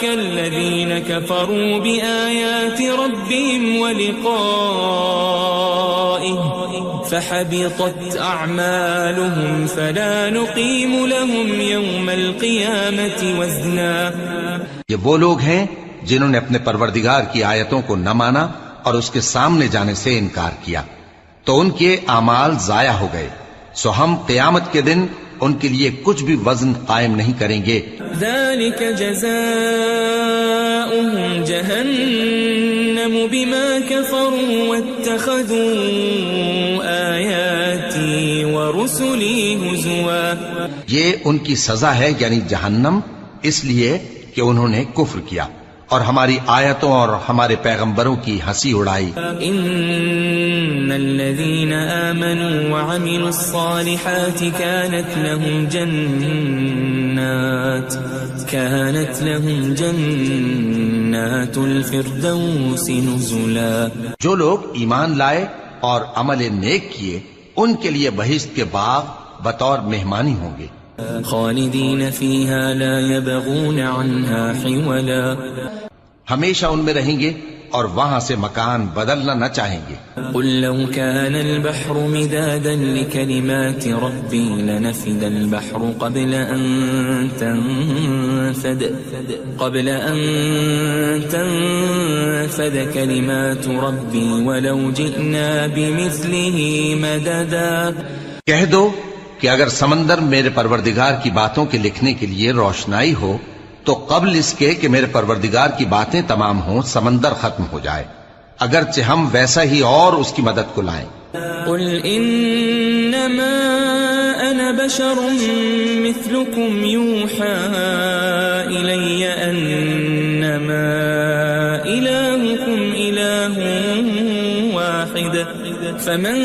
الذين كفروا بآيات ربهم ولقائه فحبطت أعمالهم فلا نقيم لهم يوم القيامة وزنا. یہ وہ لوگ ہیں جنہوں نے اپنے پروردگار کی آیتوں کو نہ مانا اور اس کے سامنے جانے سے انکار کیا تو ان کے اعمال ضائع ہو گئے، سو ہم قیامت کے دن ان کے لیے کچھ بھی وزن قائم نہیں کریں گے. ذلك جزاؤهم جهنم بما كفروا واتخذوا آياتي ورسلي هزوا. یہ ان کی سزا ہے یعنی جہنم، اس لیے کہ انہوں نے کفر کیا اور ہماری آیتوں اور ہمارے پیغمبروں کی ہنسی اڑائی. ان الذين آمنوا وعملوا الصالحات كانت لهم جنات الفردوس نزلا. جو لوگ ایمان لائے اور عمل نیک کیے ان کے لیے بہشت کے باغ بطور مہمانی ہوں گے. خالدین فیہا لا یبغون عنہا حولا. ہمیشہ ان میں رہیں گے اور وہاں سے مکان بدلنا نہ چاہیں گے. قل لو كان البحر مدادا لكلمات ربي لنفد البحر قبل أن تنفد كلمات ربي ولو جئنا بمثله مددا. کہہ دو کہ اگر سمندر میرے پروردگار کی باتوں کے لکھنے کے لیے روشنائی ہو تو قبل اس کے کہ میرے پروردگار کی باتیں تمام ہوں سمندر ختم ہو جائے، اگرچہ ہم ویسا ہی اور اس کی مدد کو لائیں. قل انما انا بشر مثلكم يوحى الي انما الهكم اله واحد فمن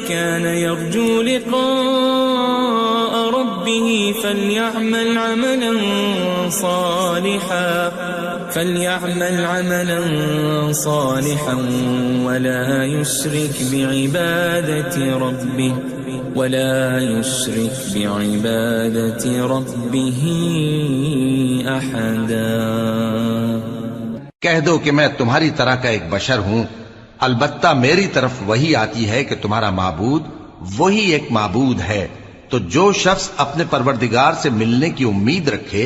كان يرجو لقاء ربه فليعمل عملا صالحا ولا يشرك بعبادة ربه أحدا. کہہ دو کہ میں تمہاری طرح کا ایک بشر ہوں، البتہ میری طرف وہی آتی ہے کہ تمہارا معبود وہی ایک معبود ہے. تو جو شخص اپنے پروردگار سے ملنے کی امید رکھے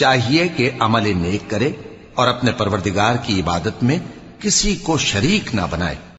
چاہیے کہ عمل نیک کرے اور اپنے پروردگار کی عبادت میں کسی کو شریک نہ بنائے.